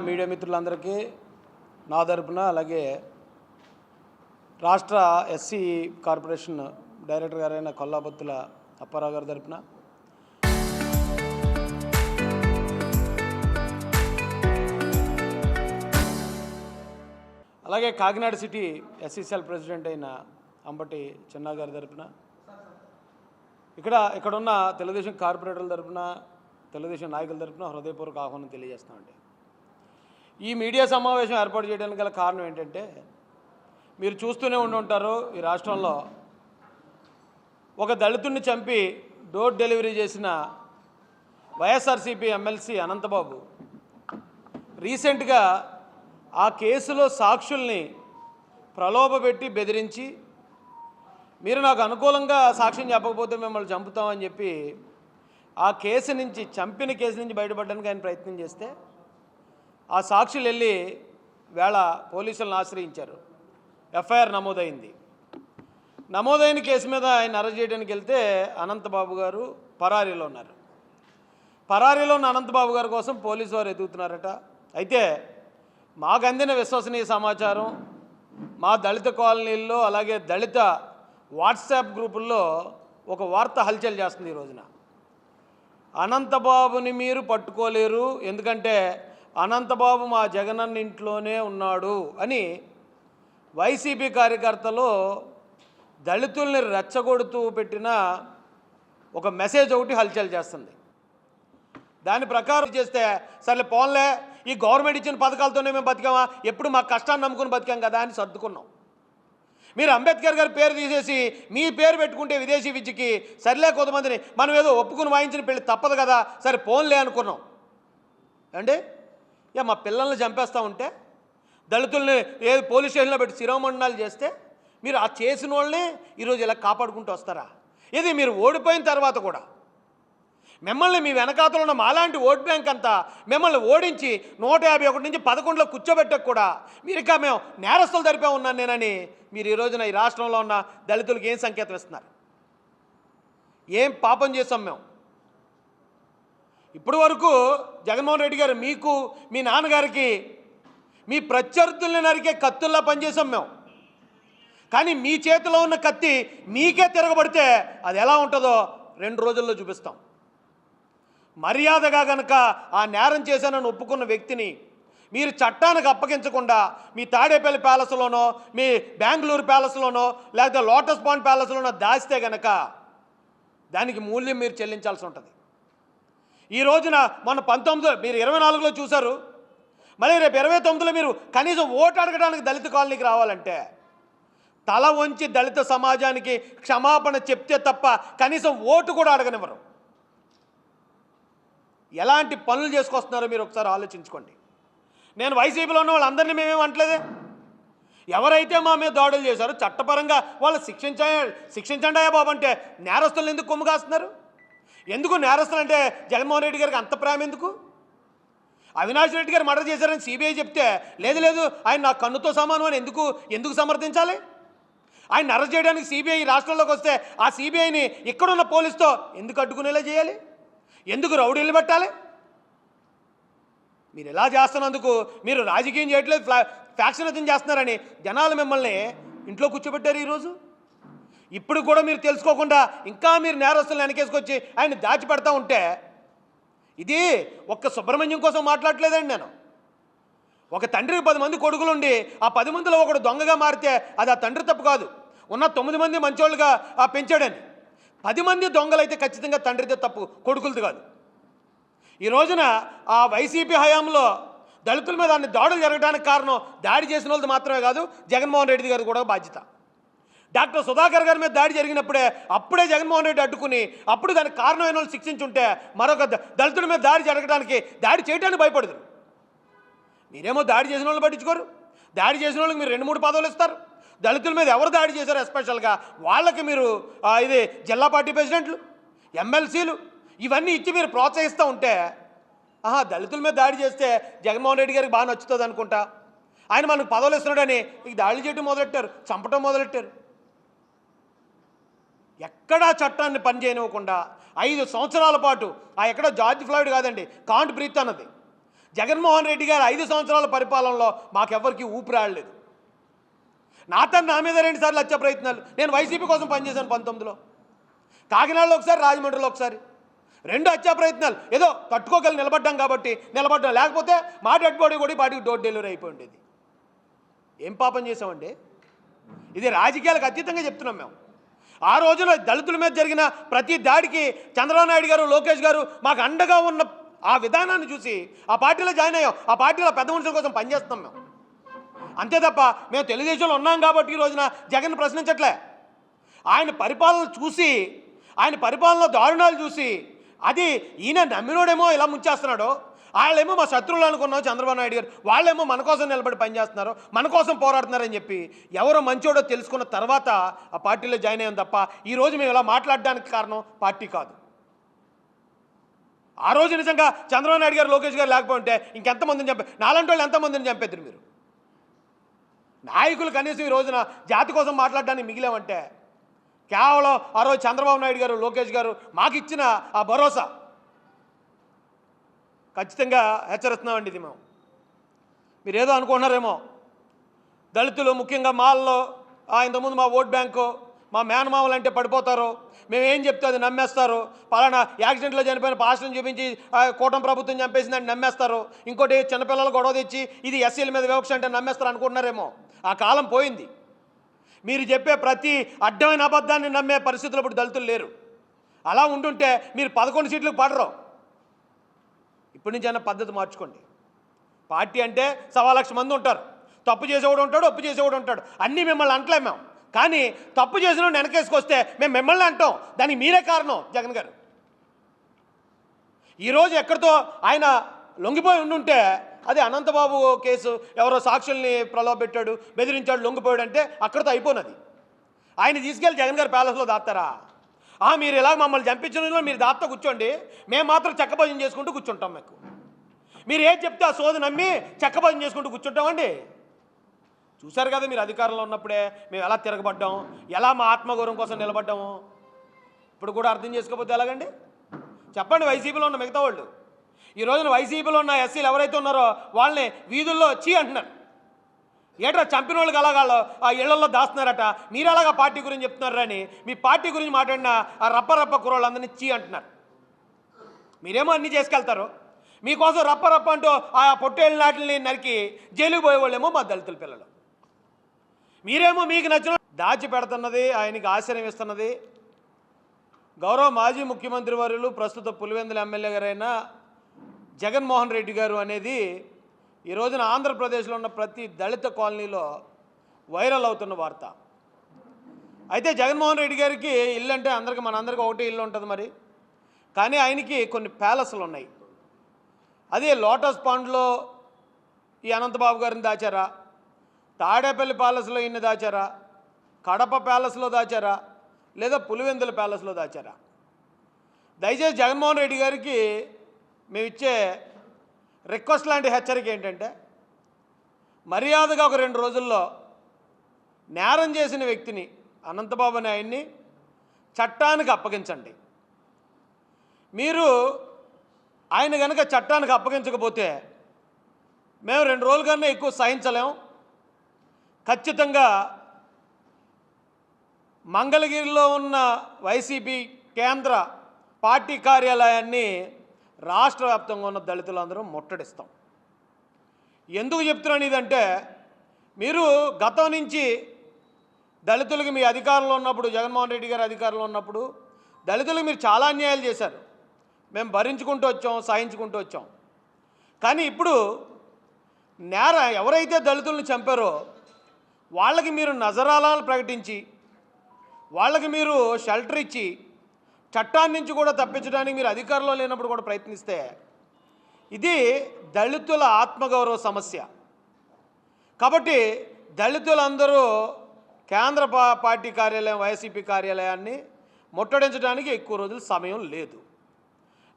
Media మిత్రులందరికీ నా తరపున అలాగే రాష్ట్ర ఎస్సీ కార్పొరేషన్ డైరెక్టర్ గారైన కొల్లాబత్తుల అప్పారావు గారి తరపున అలాగే కాకినాడ సిటీ ఎస్సీసీఎల్ ప్రెసిడెంట్ అయిన అంబటి చిన్నా గారి తరపున ఇక్కడున్న తెలుగుదేశం కార్పొరేటర్ల తరపున తెలుగుదేశం నాయకుల తరపున హృదయపూర్వక ఆహ్వానం తెలియజేస్తామండి. ఈ మీడియా సమావేశం ఏర్పాటు చేయడానికి గల కారణం ఏంటంటే, మీరు చూస్తూనే ఉంటారు, ఈ రాష్ట్రంలో ఒక దళితుడిని చంపి డోర్ డెలివరీ చేసిన వైఎస్ఆర్సీపీ ఎమ్మెల్సీ అనంతబాబు రీసెంట్గా ఆ కేసులో సాక్షుల్ని ప్రలోభపెట్టి బెదిరించి, మీరు నాకు అనుకూలంగా సాక్ష్యం చెప్పకపోతే మిమ్మల్ని చంపుతామని చెప్పి ఆ కేసు నుంచి, చంపిన కేసు నుంచి బయటపడడానికి ఆయన ప్రయత్నం చేస్తే ఆ సాక్షులు వెళ్ళి వేళ పోలీసులను ఆశ్రయించారు. ఎఫ్ఐఆర్ నమోదైంది. నమోదైన కేసు మీద ఆయన అరెస్ట్ చేయడానికి వెళ్తే అనంతబాబు గారు పరారీలో ఉన్నారు. పరారీలో ఉన్న అనంతబాబు గారి కోసం పోలీసు వారు ఎదుగుతున్నారట. అయితే మాకు అందిన విశ్వసనీయ సమాచారం, మా దళిత కాలనీల్లో అలాగే దళిత వాట్సాప్ గ్రూపుల్లో ఒక వార్త హల్చల్ చేస్తుంది. ఈ రోజున అనంతబాబుని మీరు పట్టుకోలేరు, ఎందుకంటే అనంతబాబు మా జగనన్న ఇంట్లోనే ఉన్నాడు అని వైసీపీ కార్యకర్తలు దళితుల్ని రెచ్చగొడుతూ పెట్టిన ఒక మెసేజ్ ఒకటి హల్చల్ చేస్తుంది. దాని ప్రకారం చేస్తే సరే పోన్లే, ఈ గవర్నమెంట్ ఇచ్చిన పథకాలతోనే మేము బతికామా, ఎప్పుడు మా కష్టాన్ని నమ్ముకుని బతికాం కదా అని సర్దుకున్నాం. మీరు అంబేద్కర్ గారి పేరు తీసేసి మీ పేరు పెట్టుకుంటే విదేశీ విద్యకి సరిలే కొంతమందిని మనం ఏదో ఒప్పుకుని వాయించిన పెళ్ళి తప్పదు కదా, సరే పోన్లే అనుకున్నాం అంటే మా పిల్లల్ని చంపేస్తూ ఉంటే, దళితుల్ని ఏది పోలీస్ స్టేషన్లో పెట్టి శిరోమండనాలు చేస్తే మీరు ఆ చేసిన వాళ్ళని ఈరోజు ఇలా కాపాడుకుంటూ వస్తారా? ఇది మీరు ఓడిపోయిన తర్వాత కూడా మిమ్మల్ని మీ వెనకాతలో ఉన్న మాలాంటి ఓట్ బ్యాంక్ అంతా మిమ్మల్ని ఓడించి 151 నుంచి 11లో కూర్చోబెట్టకు కూడా మీరు ఇంకా మేము నేరస్తులు జరిపే ఉన్నాను నేనని మీరు ఈ రోజున ఈ రాష్ట్రంలో ఉన్న దళితులకు ఏం సంకేతం ఇస్తున్నారు? ఏం పాపం చేసాం మేము? ఇప్పటి వరకు జగన్మోహన్ రెడ్డి గారు మీకు, మీ నాన్నగారికి మీ ప్రత్యర్థుల్ని నరికే కత్తుల్లా పనిచేసాం మేము. కానీ మీ చేతిలో ఉన్న కత్తి మీకే తిరగబడితే అది ఎలా ఉంటుందో 2 రోజుల్లో చూపిస్తాం. మర్యాదగా గనక ఆ నేరం చేశానని ఒప్పుకున్న వ్యక్తిని మీరు చట్టానికి అప్పగించకుండా మీ తాడేపల్లి ప్యాలెస్లోనో, మీ బెంగళూరు ప్యాలెస్లోనో, లేకపోతే లోటస్ పాండ్ ప్యాలెస్లోనో దాస్తే గనక దానికి మూల్యం మీరు చెల్లించాల్సి ఉంటుంది. ఈ రోజున మన 19 మీరు 24లో చూశారు, మళ్ళీ రేపు 29లో మీరు కనీసం ఓటు అడగడానికి దళిత కాలనీకి రావాలంటే తల వంచి దళిత సమాజానికి క్షమాపణ చెప్తే తప్ప కనీసం ఓటు కూడా అడగనివ్వరు. ఎలాంటి పనులు చేసుకొస్తున్నారో మీరు ఒకసారి ఆలోచించుకోండి. నేను వైసీపీలో ఉన్న వాళ్ళందరినీ మేమేం అంటలేదే. ఎవరైతే మా మీద దాడులు చేశారో చట్టపరంగా వాళ్ళు శిక్షించండి అయ్యా బాబు అంటే నేరస్తులను ఎందుకు కొమ్ము కాస్తున్నారు? ఎందుకు నేరస్తులు అంటే జగన్మోహన్ రెడ్డి గారికి అంత ప్రేమ ఎందుకు? అవినాష్ రెడ్డి గారు మర్డర్ చేశారని సిబిఐ చెప్తే లేదు లేదు ఆయన నా కన్నుతో సమానం అని ఎందుకు సమర్థించాలి? ఆయన అరెస్ట్ చేయడానికి సిబిఐ రాష్ట్రంలోకి వస్తే ఆ సిబిఐని ఇక్కడున్న పోలీసుతో ఎందుకు అడ్డుకునేలా చేయాలి? ఎందుకు రౌడీలు పెట్టాలి? మీరు ఎలా చేస్తున్నందుకు మీరు రాజకీయం చేయట్లేదు, ఫ్యాక్షనిజం చేస్తున్నారని జనాలు మిమ్మల్ని ఇంట్లో కూర్చోబెట్టారు. ఈరోజు ఇప్పుడు కూడా మీరు తెలుసుకోకుండా ఇంకా మీరు నేరస్తులను వెనకేసుకొచ్చి ఆయన దాచిపెడతా ఉంటే, ఇది ఒక్క సుబ్రహ్మణ్యం కోసం మాట్లాడలేదండి నేను. ఒక తండ్రికి 10 మంది కొడుకులుండి ఆ 10 మందిలో ఒకడు దొంగగా మారితే అది ఆ తండ్రి తప్పు కాదు, ఉన్న 9 మంది మంచోళ్ళుగా పెంచాడని. 10 మంది దొంగలైతే ఖచ్చితంగా తండ్రిదే తప్పు, కొడుకులది కాదు. ఈ రోజున ఆ వైసీపీ హయాంలో దళితుల మీద అన్ని దాడులు జరగడానికి కారణం దాడి చేసిన వాళ్ళది మాత్రమే కాదు, జగన్మోహన్ రెడ్డి గారు కూడా బాధ్యత. డాక్టర్ సుధాకర్ గారి మీద దాడి జరిగినప్పుడే అప్పుడే జగన్మోహన్ రెడ్డి అడ్డుకుని అప్పుడు దానికి కారణమైన వాళ్ళు శిక్షించుంటే మరొక దళితుల మీద దాడి జరగడానికి, దాడి చేయడానికి భయపడదు. మీరేమో దాడి చేసిన వాళ్ళు పట్టించుకోరు. దాడి చేసిన వాళ్ళకి మీరు 2-3 పదవులు ఇస్తారు. దళితుల మీద ఎవరు దాడి చేశారు ఎస్పెషల్గా వాళ్ళకి మీరు ఇది జిల్లా పార్టీ ప్రెసిడెంట్లు, ఎమ్మెల్సీలు ఇవన్నీ ఇచ్చి మీరు ప్రోత్సహిస్తూ ఉంటే, దళితుల మీద దాడి చేస్తే జగన్మోహన్ రెడ్డి గారికి బాగా నచ్చుతుంది అనుకుంటా, ఆయన మనకు పదవులు ఇస్తున్నాడని ఇక దాడులు చేయడం మొదలెట్టారు, చంపటం మొదలెట్టారు. ఎక్కడా చట్టాన్ని పనిచేయనివ్వకుండా 5 సంవత్సరాల పాటు ఎక్కడ జార్జ్ ఫ్లాయిడ్ కాదండి, కాంట్ బ్రీత్ అన్నది జగన్మోహన్ రెడ్డి గారు 5 సంవత్సరాల పరిపాలనలో మాకెవ్వరికి ఊపిరాడలేదు. నా మీద 2 సార్లు హత్య ప్రయత్నాలు. నేను వైసీపీ కోసం పనిచేశాను 19లో, కాకినాడలో ఒకసారి, రాజమండ్రిలో ఒకసారి, 2 హత్యా ప్రయత్నాలు. ఏదో తట్టుకోగలి నిలబడ్డాం కాబట్టి నిలబడ్డాం, లేకపోతే మా డెడ్ బాడీ కూడా వాటికి డోర్ డెలివరీ అయిపోయి ఉండేది. ఏం పాపం చేసామండి? ఇది రాజకీయాలకు అతీతంగా చెప్తున్నాం మేము. ఆ రోజున దళితుల మీద జరిగిన ప్రతి దాడికి చంద్రబాబు నాయుడు గారు, లోకేష్ గారు మాకు అండగా ఉన్న ఆ విధానాన్ని చూసి ఆ పార్టీలో జాయిన్ అయ్యాం. ఆ పార్టీలో పెద్ద మనుషుల కోసం పనిచేస్తున్నాం మేము. అంతే తప్ప మేము తెలుగుదేశంలో ఉన్నాం కాబట్టి ఈ రోజున జగన్ ప్రశ్నించట్లే. ఆయన పరిపాలన చూసి, ఆయన పరిపాలనలో దారుణాలు చూసి, అది ఈయన నమ్మినోడేమో ఇలా ముంచేస్తున్నాడో, వాళ్ళేమో మా శత్రువులు అనుకున్నాం చంద్రబాబు నాయుడు గారు, వాళ్ళేమో మన కోసం నిలబడి పనిచేస్తున్నారు, మన కోసం పోరాడుతున్నారని చెప్పి ఎవరో మంచోడో తెలుసుకున్న తర్వాత ఆ పార్టీలో జాయిన్ అయ్యాం తప్ప ఈరోజు మేము ఇలా మాట్లాడడానికి కారణం పార్టీ కాదు. ఆ రోజు నిజంగా చంద్రబాబు నాయుడు గారు, లోకేష్ గారు లేకపోతే ఇంకెంతమందిని చంపే, నాలంటి వాళ్ళు ఎంతమందిని చంపేద్దరు మీరు? నాయకులు కనీసం ఈ రోజున జాతి కోసం మాట్లాడడానికి మిగిలేమంటే కేవలం ఆ రోజు చంద్రబాబు నాయుడు గారు, లోకేష్ గారు మాకు ఇచ్చిన ఆ భరోసా. ఖచ్చితంగా హెచ్చరిస్తున్నామండి ఇది మేము. మీరేదో అనుకుంటున్నారేమో, దళితులు ముఖ్యంగా మాల్లో ఇంతకుముందు మా ఓట్ బ్యాంకు, మా మేనమామలు అంటే పడిపోతారు, మేము ఏం చెప్తే అది నమ్మేస్తారు, పలానా యాక్సిడెంట్లో చనిపోయిన పాస్టర్ని చూపించి కూటమి ప్రభుత్వం చంపేసిందని నమ్మేస్తారు, ఇంకోటి చిన్నపిల్లలు గొడవ తెచ్చి ఇది ఎస్సీల మీద వివక్ష అంటే నమ్మేస్తారు అనుకుంటున్నారేమో. ఆ కాలం పోయింది. మీరు చెప్పే ప్రతి అడ్డమైన అబద్ధాన్ని నమ్మే పరిస్థితులు ఇప్పుడు దళితులు లేరు. అలా ఉంటుంటే మీరు 11 సీట్లకు పడరు. ఇప్పటి నుంచి అయినా పద్ధతి మార్చుకోండి. పార్టీ అంటే 1,00,000 మంది ఉంటారు. తప్పు చేసేవాడు ఉంటాడు, ఒప్పు చేసేవాడు ఉంటాడు. అన్నీ మిమ్మల్ని అంటలే మేము. కానీ తప్పు చేసిన వెనకేసుకొస్తే మేము మిమ్మల్ని అంటాం. దానికి మీరే కారణం జగన్ గారు. ఈరోజు ఎక్కడితో ఆయన లొంగిపోయి ఉండుంటే, అది అనంతబాబు కేసు, ఎవరో సాక్షుల్ని ప్రలోభపెట్టాడు, బెదిరించాడు, లొంగిపోయాడు అంటే అక్కడితో అయిపోయినది. ఆయన తీసుకెళ్ళి జగన్ గారి ప్యాలెస్లో దాస్తారా? మీరు ఇలా మమ్మల్ని చంపించిన మీరు దాంతో కూర్చోండి, మేము మాత్రం చెక్కభజన చేసుకుంటూ కూర్చుంటాం. మీకు మీరు ఏం చెప్తే ఆ సోది నమ్మి చెక్కభజన చేసుకుంటూ కూర్చుంటామండి. చూశారు కదా మీరు అధికారంలో ఉన్నప్పుడే మేము ఎలా తిరగబడ్డాం, ఎలా మా ఆత్మగౌరవం కోసం నిలబడ్డాము. ఇప్పుడు కూడా అర్థం చేసుకోకపోతే ఎలాగండి? చెప్పండి. వైసీపీలో ఉన్న మిగతా వాళ్ళు, ఈ రోజున వైసీపీలో ఉన్న ఎస్సీలు ఎవరైతే ఉన్నారో వాళ్ళని వీధుల్లో చీ అంటున్నారు. ఏట్రా చంపిన వాళ్ళకి అలాగాళ్ళు ఆ ఇళ్లలో దాస్తున్నారట, మీరు అలాగా పార్టీ గురించి చెప్తున్నారు అని మీ పార్టీ గురించి మాట్లాడిన ఆ రప్ప కుర్రోళ్ళందరినీ చీ అంటున్నారు. మీరేమో అన్నీ చేసుకెళ్తారు, మీకోసం రప్ప అంటూ ఆ పొట్టేళ్ళ నాటిని నరికి జైలుకు పోయేవాళ్ళేమో మా దళితుల పిల్లలు. మీరేమో మీకు నచ్చిన దాచి పెడుతున్నది, ఆయనకి ఆశ్రయం ఇస్తున్నది గౌరవ మాజీ ముఖ్యమంత్రి వర్యులు, ప్రస్తుత పులివెందుల ఎమ్మెల్యే గారైన జగన్మోహన్ రెడ్డి గారు అనేది ఈ రోజున ఆంధ్రప్రదేశ్లో ఉన్న ప్రతి దళిత కాలనీలో వైరల్ అవుతున్న వార్త. అయితే జగన్మోహన్ రెడ్డి గారికి ఇల్లు అంటే మనందరికీ ఒకటే ఇల్లు ఉంటుంది మరి, కానీ ఆయనకి కొన్ని ప్యాలెస్లు ఉన్నాయి. అదే లోటస్ పాండ్లో ఈ అనంతబాబు గారిని దాచారా, తాడేపల్లి ప్యాలెస్లో ఈయన్ని దాచారా, కడప ప్యాలెస్లో దాచారా, లేదా పులివెందుల ప్యాలెస్లో దాచారా? దయచేసి జగన్మోహన్ రెడ్డి గారికి మేము ఇచ్చే రిక్వెస్ట్ లాంటి హెచ్చరిక ఏంటంటే, మర్యాదగా ఒక 2 రోజుల్లో నేరం చేసిన వ్యక్తిని, అనంతబాబు అనే ఆయన్ని చట్టానికి అప్పగించండి. మీరు ఆయన కనుక చట్టానికి అప్పగించకపోతే మేము 2 రోజుల కన్నా ఎక్కువ సహించలేం. ఖచ్చితంగా మంగళగిరిలో ఉన్న వైసీపీ కేంద్ర పార్టీ కార్యాలయాన్ని రాష్ట్ర వ్యాప్తంగా ఉన్న దళితులందరూ ముట్టడిస్తాం. ఎందుకు చెప్తున్నాను ఇదంటే, మీరు గతం నుంచి దళితులకు మీ అధికారంలో ఉన్నప్పుడు, జగన్మోహన్ రెడ్డి గారి అధికారంలో ఉన్నప్పుడు దళితులకు మీరు చాలా అన్యాయాలు చేశారు. మేము భరించుకుంటూ వచ్చాం, సహించుకుంటూ వచ్చాం. కానీ ఇప్పుడు ఎవరైతే దళితులను చంపారో వాళ్ళకి మీరు నజరాలను ప్రకటించి, వాళ్ళకి మీరు షెల్టర్ ఇచ్చి, చట్టాన్ని నుంచి కూడా తప్పించడానికి మీరు అధికారంలో లేనప్పుడు కూడా ప్రయత్నిస్తే ఇది దళితుల ఆత్మగౌరవ సమస్య. కాబట్టి దళితులందరూ కేంద్ర పార్టీ కార్యాలయం, వైసీపీ కార్యాలయాన్ని ముట్టడించడానికి ఎక్కువ రోజులు సమయం లేదు.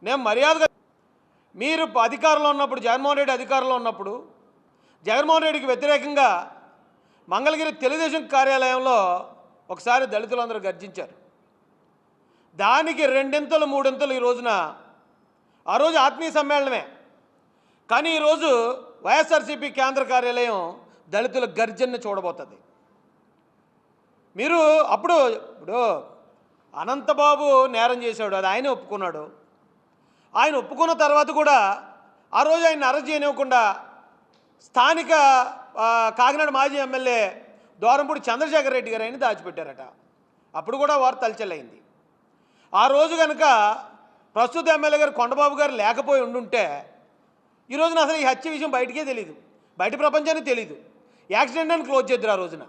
నేను మర్యాదగా, మీరు అధికారంలో ఉన్నప్పుడు, జగన్మోహన్ రెడ్డి అధికారంలో ఉన్నప్పుడు జగన్మోహన్ రెడ్డికి వ్యతిరేకంగా మంగళగిరి తెలుగుదేశం కార్యాలయంలో ఒకసారి దళితులందరూ గర్జించారు. దానికి 2 3 ఈ రోజున, ఆ రోజు ఆత్మీయ సమ్మేళనమే, కానీ ఈరోజు వైఎస్ఆర్సీపీ కేంద్ర కార్యాలయం దళితుల గర్జనని చూడబోతుంది. మీరు ఇప్పుడు అనంతబాబు నేరం చేశాడు, అది ఆయనే ఒప్పుకున్నాడు. ఆయన ఒప్పుకున్న తర్వాత కూడా ఆ రోజు ఆయన అరెస్ట్ చేయనివ్వకుండా స్థానిక కాకినాడ మాజీ ఎమ్మెల్యే దూరంపూడి చంద్రశేఖర్ రెడ్డి గారు ఆయన దాచిపెట్టారట. అప్పుడు కూడా వార్త తలచెల్లయింది. ఆ రోజు కనుక ప్రస్తుత ఎమ్మెల్యే గారు కొండబాబు గారు లేకపోయి ఉండుంటే ఈ రోజున అసలు ఈ హత్య విషయం బయటికే తెలియదు, బయట ప్రపంచానికి తెలియదు. యాక్సిడెంట్ అని క్లోజ్ చేద్దరు ఆ రోజున.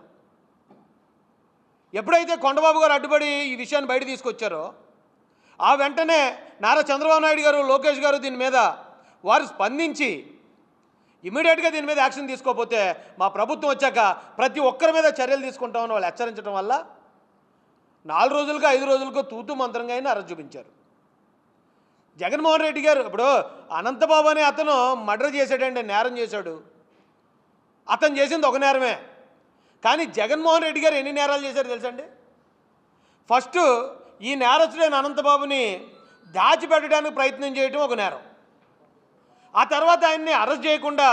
ఎప్పుడైతే కొండబాబు గారు అడ్డుపడి ఈ విషయాన్ని బయట తీసుకొచ్చారో ఆ వెంటనే నారా చంద్రబాబు నాయుడు గారు, లోకేష్ గారు దీని మీద వారు స్పందించి ఇమీడియట్గా దీని మీద యాక్షన్ తీసుకోకపోతే మా ప్రభుత్వం వచ్చాక ప్రతి ఒక్కరి మీద చర్యలు తీసుకుంటామని వాళ్ళు హెచ్చరించడం వల్ల 4 రోజులకు 5 రోజులకు తూతూ మంత్రంగా అయినా అరెస్ట్ చూపించారు. జగన్మోహన్ రెడ్డి గారు ఇప్పుడు అనంతబాబు అనే అతను మర్డర్ చేశాడండి, నేరం చేశాడు. అతను చేసింది ఒక నేరమే. కానీ జగన్మోహన్ రెడ్డి గారు ఎన్ని నేరాలు చేశారు తెలుసండి? ఫస్ట్ ఈ నేరస్తుడైన అనంతబాబుని దాచిపెట్టడానికి ప్రయత్నం చేయడం ఒక నేరం. ఆ తర్వాత ఆయన్ని అరెస్ట్ చేయకుండా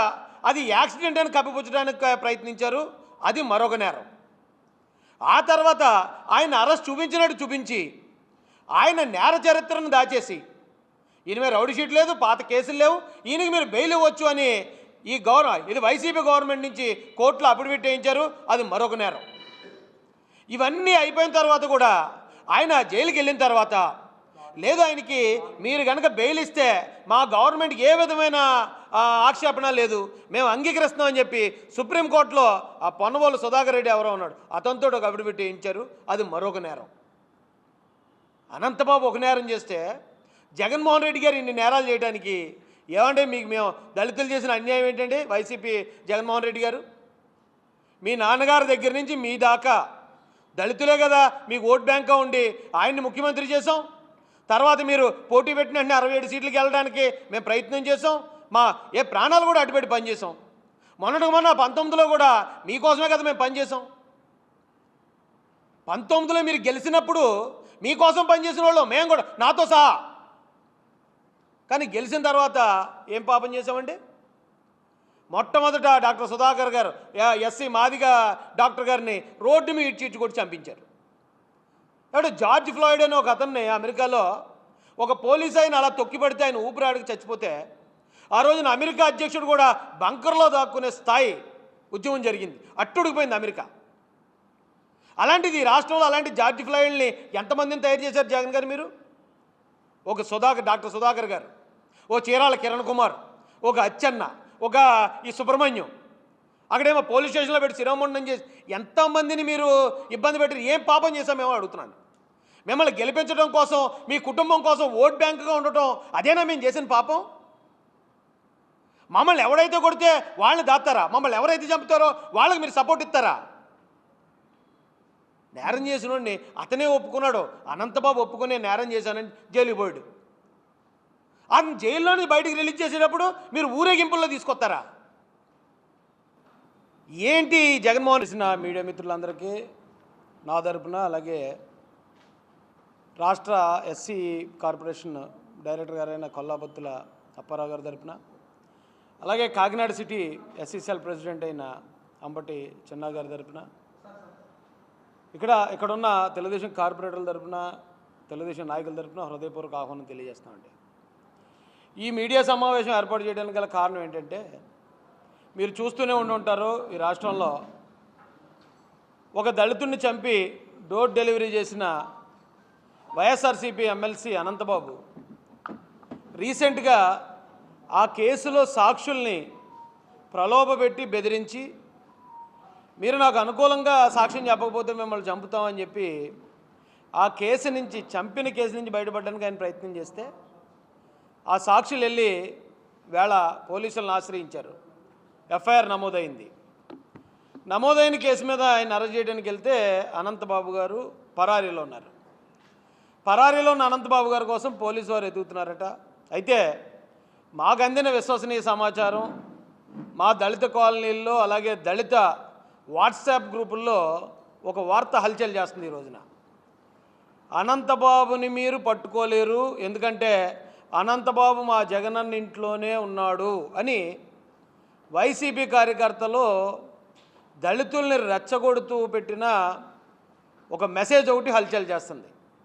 అది యాక్సిడెంట్ అని కప్పిపుచ్చడానికి ప్రయత్నించారు, అది మరొక నేరం. ఆ తర్వాత ఆయన అరెస్ట్ చూపించినట్టు చూపించి ఆయన నేర చరిత్రను దాచేసి ఈయన మీద రౌడీ షీట్ లేదు, పాత కేసులు లేవు, ఈయనకి మీరు బెయిల్ ఇవ్వచ్చు అని ఇది వైసీపీ గవర్నమెంట్ నుంచి కోర్టులో అఫిడవిట్ వేయించారు, అది మరొక నేరం. ఇవన్నీ అయిపోయిన తర్వాత కూడా ఆయన జైలుకి వెళ్ళిన తర్వాత లేదు ఆయనకి మీరు కనుక బెయిల్ ఇస్తే మా గవర్నమెంట్కి ఏ విధమైన ఆక్షేపణ లేదు, మేము అంగీకరిస్తామని చెప్పి సుప్రీంకోర్టులో ఆ పొన్నవోలు సుధాకర్ రెడ్డి ఎవరో ఉన్నాడు, అతనితో ఒక అఫిడవిట్ వేయించారు, అది మరొక నేరం. అనంతబాబు ఒక నేరం చేస్తే జగన్మోహన్ రెడ్డి గారు ఇన్ని నేరాలు చేయడానికి ఏమంటే మీకు మేము దళితులు చేసిన అన్యాయం ఏంటండి? వైసీపీ జగన్మోహన్ రెడ్డి గారు మీ నాన్నగారి దగ్గర నుంచి మీ దాకా దళితులే కదా మీకు ఓట్ బ్యాంక్గా ఉండి ఆయన్ని ముఖ్యమంత్రి చేసాం. తర్వాత మీరు పోటీ పెట్టిన 67 సీట్లకు వెళ్ళడానికి మేము ప్రయత్నం చేసాం, మా ప్రాణాలు కూడా అడ్డుపెట్టి పనిచేసాం. మొన్న 19లో కూడా మీకోసమే కదా మేము పనిచేసాం. 19లో మీరు గెలిచినప్పుడు మీకోసం పనిచేసిన వాళ్ళు మేము కూడా, నాతో సహా. కానీ గెలిచిన తర్వాత ఏం పాపం చేసామండి? మొట్టమొదట డాక్టర్ సుధాకర్ గారు ఎస్సీ మాదిగా డాక్టర్ గారిని రోడ్డు మీద ఇడ్చి కొట్టి చంపించారు. అంటే జార్జ్ ఫ్లాయిడ్ అని ఒక అతన్ని అమెరికాలో ఒక పోలీస్ ఆయన అలా తొక్కిపడితే ఆయన ఊపిరాడికి చచ్చిపోతే ఆ రోజున అమెరికా అధ్యక్షుడు కూడా బంకర్లో దాక్కునే స్థాయి ఉద్యమం జరిగింది, అట్టుడికిపోయింది అమెరికా. అలాంటిది రాష్ట్రంలో అలాంటి జార్జ్ ఫ్లాయిడ్ని ఎంతమందిని తయారు చేశారు జగన్ గారు? మీరు ఒక డాక్టర్ సుధాకర్ గారు, ఓ చీరాల కిరణ్ కుమార్, ఒక అచ్చెన్న, ఒక ఈ సుబ్రహ్మణ్యం, అక్కడేమో పోలీస్ స్టేషన్లో పెట్టి శిరోమండనం చేసి ఎంతమందిని మీరు ఇబ్బంది పెట్టి ఏం పాపం చేశామేమో అడుగుతున్నాను. మిమ్మల్ని గెలిపించడం కోసం, మీ కుటుంబం కోసం ఓట్ బ్యాంకుగా ఉండటం అదేనా మేము చేసిన పాపం? మమ్మల్ని ఎవడైతే కొడితే వాళ్ళని దాస్తారా? మమ్మల్ని ఎవరైతే చంపుతారో వాళ్ళకి మీరు సపోర్ట్ ఇస్తారా? నేరం చేసినోడిని అతనే ఒప్పుకున్నాడు, అనంతబాబు ఒప్పుకునే నేరం చేశానని జైలుకి పోయాడు. అతను జైల్లోని బయటికి రిలీజ్ చేసేటప్పుడు మీరు ఊరేగింపుల్లో తీసుకొస్తారా? ఏంటి జగన్మోహన్ రెడ్డి? మీడియా మిత్రులందరికీ నా తరపున, అలాగే రాష్ట్ర ఎస్సీ కార్పొరేషన్ డైరెక్టర్ గారైన కొల్లాబత్తుల అప్పారావు గారి తరపున, అలాగే కాకినాడ సిటీ ఎస్సీసీఎల్ ప్రెసిడెంట్ అయిన అంబటి చిన్నా గారి తరపున, ఇక్కడున్న తెలుగుదేశం కార్పొరేటర్ల తరపున, తెలుగుదేశం నాయకుల తరపున హృదయపూర్వక ఆహ్వానం తెలియజేస్తామండి. ఈ మీడియా సమావేశం ఏర్పాటు చేయడానికి గల కారణం ఏంటంటే, మీరు చూస్తూనే ఉంటారు, ఈ రాష్ట్రంలో ఒక దళితుడిని చంపి డోర్ డెలివరీ చేసిన వైఎస్ఆర్సీపీ ఎమ్మెల్సీ అనంతబాబు రీసెంట్గా ఆ కేసులో సాక్షుల్ని ప్రలోభపెట్టి బెదిరించి మీరు నాకు అనుకూలంగా సాక్ష్యం చెప్పకపోతే మిమ్మల్ని చంపుతామని చెప్పి ఆ కేసు నుంచి, చంపిన కేసు నుంచి బయటపడడానికి ఆయన ప్రయత్నం చేస్తే ఆ సాక్షులు వెళ్ళి వేళ పోలీసులను ఆశ్రయించారు. ఎఫ్ఐఆర్ నమోదైంది. నమోదైన కేసు మీద ఆయన అరెస్ట్ చేయడానికి వెళ్తే అనంతబాబు గారు పరారీలో ఉన్నారు. పరారీలో ఉన్న అనంతబాబు గారి కోసం పోలీసు వారు ఎదుగుతున్నారట. అయితే మాకు అందిన విశ్వసనీయ సమాచారం, మా దళిత కాలనీల్లో అలాగే దళిత వాట్సాప్ గ్రూపుల్లో ఒక వార్త హల్చల్ చేస్తుంది ఈ రోజున. అనంతబాబుని మీరు పట్టుకోలేరు, ఎందుకంటే అనంతబాబు మా జగనన్న ఇంట్లోనే ఉన్నాడు అని వైసీపీ కార్యకర్తలు దళితుల్ని రెచ్చగొడుతూ పెట్టిన ఒక మెసేజ్ ఒకటి హల్చల్ చేస్తుంది.